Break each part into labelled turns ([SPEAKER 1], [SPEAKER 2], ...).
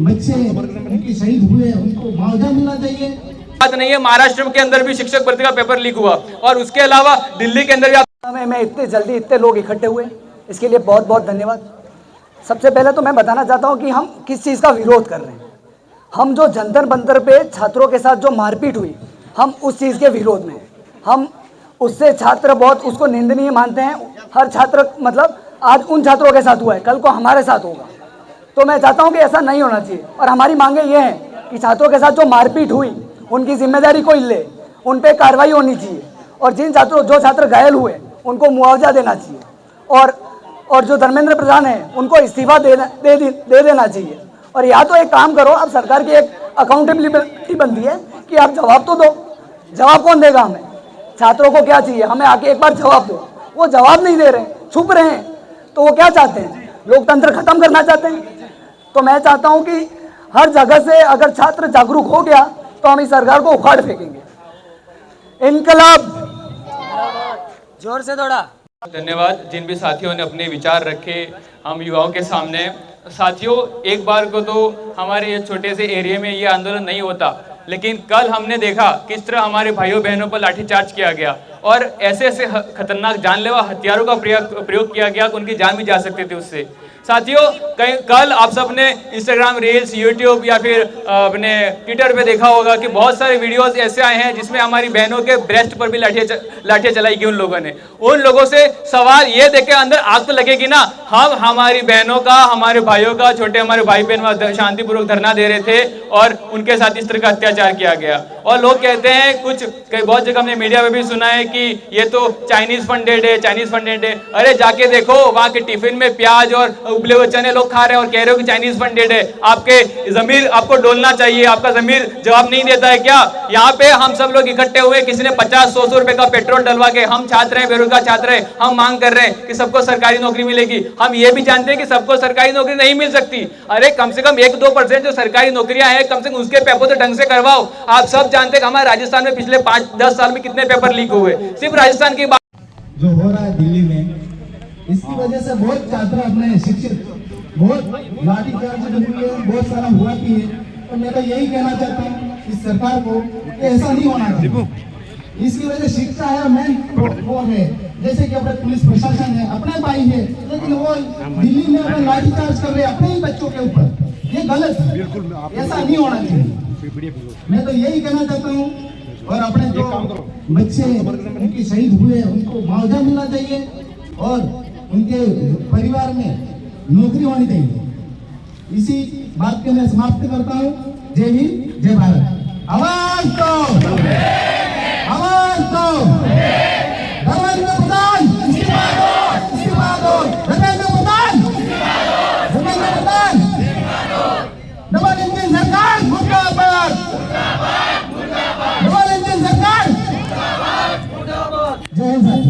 [SPEAKER 1] बच्चे उनके शहीद हुए उनको मुआवजा मिलना चाहिए।
[SPEAKER 2] बात नहीं है, महाराष्ट्र के अंदर भी शिक्षक भर्ती का पेपर लीक हुआ और उसके अलावा दिल्ली के अंदर भी
[SPEAKER 3] मैं इतने जल्दी इतने लोग इकट्ठे हुए, इसके लिए बहुत बहुत धन्यवाद। सबसे पहले तो मैं बताना चाहता हूं कि हम किस चीज़ का विरोध कर रहे हैं। हम जो जंतर मंतर पे छात्रों के साथ जो मारपीट हुई, हम उस चीज़ के विरोध में हैं। हम उससे छात्र बहुत उसको निंदनीय मानते हैं। हर छात्र मतलब आज उन छात्रों के साथ हुआ है, कल को हमारे साथ होगा। तो मैं चाहता हूं कि ऐसा नहीं होना चाहिए और हमारी मांगे ये हैं कि छात्रों के साथ जो मारपीट हुई उनकी जिम्मेदारी कोई ले, उन पर कार्रवाई होनी चाहिए और जो छात्र घायल हुए उनको मुआवजा देना चाहिए और जो धर्मेंद्र प्रधान है उनको इस्तीफा दे देना चाहिए। और या तो एक काम करो, अब सरकार की एक अकाउंटेबिलिटी बनती है कि आप जवाब तो दो। जवाब कौन देगा हमें? छात्रों को क्या चाहिए? हमें आके एक बार जवाब दो। वो जवाब नहीं दे रहे, छुप रहे हैं। तो वो क्या चाहते हैं? लोकतंत्र खत्म करना चाहते हैं। तो मैं चाहता हूं कि हर जगह से अगर छात्र जागरूक हो गया तो हम इस सरकार को उखाड़ फेंकेंगे। इनकलाब, जोर से थोड़ा।
[SPEAKER 2] धन्यवाद जिन भी साथियों ने अपने विचार रखे हम युवाओं के सामने। साथियों, एक बार को तो हमारे ये छोटे से एरिया में ये आंदोलन नहीं होता, लेकिन कल हमने देखा किस तरह हमारे भाइयों बहनों पर लाठीचार्ज किया गया और ऐसे ऐसे खतरनाक जानलेवा हथियारों का प्रयोग किया गया कि उनकी जान भी जा सकती थी उससे। साथियों, कल आप सबने इंस्टाग्राम रील्स, यूट्यूब या फिर अपने ट्विटर पे देखा होगा कि बहुत सारे वीडियोस ऐसे आए हैं जिसमें हमारी बहनों के ब्रेस्ट पर भी लाठियां चलाई गई उन लोगों ने। उन लोगों से सवाल ये देखे अंदर आग तो लगेगी ना। हम हमारी बहनों का, हमारे भाइयों का, छोटे हमारे भाई बहन शांतिपूर्वक धरना दे रहे थे और उनके साथ इस तरह का अत्याचार किया गया। और लोग कहते हैं कई बहुत जगह हमने मीडिया में भी सुना है कि ये तो चाइनीज फंडेड है, चाइनीज फंडेड है। अरे जाके देखो, वहां के टिफिन में प्याज और उबले हुए चने लोग खा रहे हैं और कह रहे हो कि चाइनीज फंडेड है। आपके जमीर आपको डोलना चाहिए, आपका जमीर जवाब नहीं देता है क्या? यहाँ पे हम सब लोग इकट्ठे हुए, किसी ने 50-100 रुपए का पेट्रोल डलवा के, हम छात्र हैं, बेरोजगार छात्र हैं, हम मांग कर रहे हैं कि सबको सरकारी नौकरी मिलेगी। हम ये भी जानते हैं कि सबको सरकारी नौकरी नहीं मिल सकती। अरे कम से कम 1-2% जो सरकारी नौकरियां हैं, कम से कम उसके पेपर तो ढंग से करवाओ। आप सब जानते हैं कि हमारे राजस्थान में पिछले 5-10 साल में कितने पेपर लीक हुए। सिर्फ राजस्थान की बात
[SPEAKER 1] जो हो रहा है दिल्ली में, इसकी वजह से बहुत छात्र अपने शिक्षित बहुत लाठीचार्ज बहुत सारा हुआ भी है। तो मैं तो यही कहना चाहता हूँ इस सरकार को कि ऐसा नहीं होना चाहिए। इसकी वजह शिक्षा है, मेन वो है, जैसे कि अपने पुलिस प्रशासन है, अपने भाई है, लेकिन वो दिल्ली में अपने लाठीचार्ज कर रहे हैं अपने ही बच्चों के ऊपर। ये गलत है, ऐसा नहीं होना चाहिए। मैं तो यही कहना चाहता हूँ और अपने जो बच्चे उनके शहीद हुए उनको मुआवजा मिलना चाहिए और उनके परिवार में नौकरी होनी चाहिए। इसी बात के मैं समाप्त करता हूँ। जय हिंद, जय भारत। आवाज दो, आवाज दो। धर्मेंद्र प्रधान इस्तीफा दो, इस्तीफा दो। धर्मेंद्र प्रधान, धर्मेंद्र प्रधान। डबल इंजन सरकार मुर्दाबाद, डबल इंजन सरकार मुर्दाबाद। जय हिंद।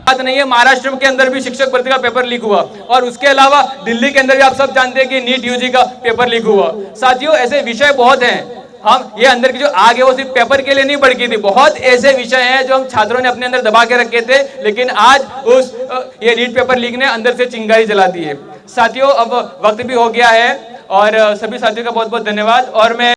[SPEAKER 2] बात नहीं है, महाराष्ट्र के अंदर भी शिक्षक भर्ती का पेपर लीक हुआ और उसके अलावा दिल्ली के अंदर भी आप सब जानते हैं कि नीट यूजी का पेपर लीक हुआ। साथियों, ऐसे विषय बहुत हैं। हम ये अंदर की जो आग है वो सिर्फ पेपर के लिए नहीं भड़की थी। बहुत ऐसे विषय हैं जो हम छात्रों ने अपने अंदर दबा के रखे थे, लेकिन आज ये नीट पेपर लीक ने अंदर से चिंगारी जला दी है। साथियों, अब वक्त भी हो गया है और सभी साथियों का बहुत बहुत धन्यवाद। और मैं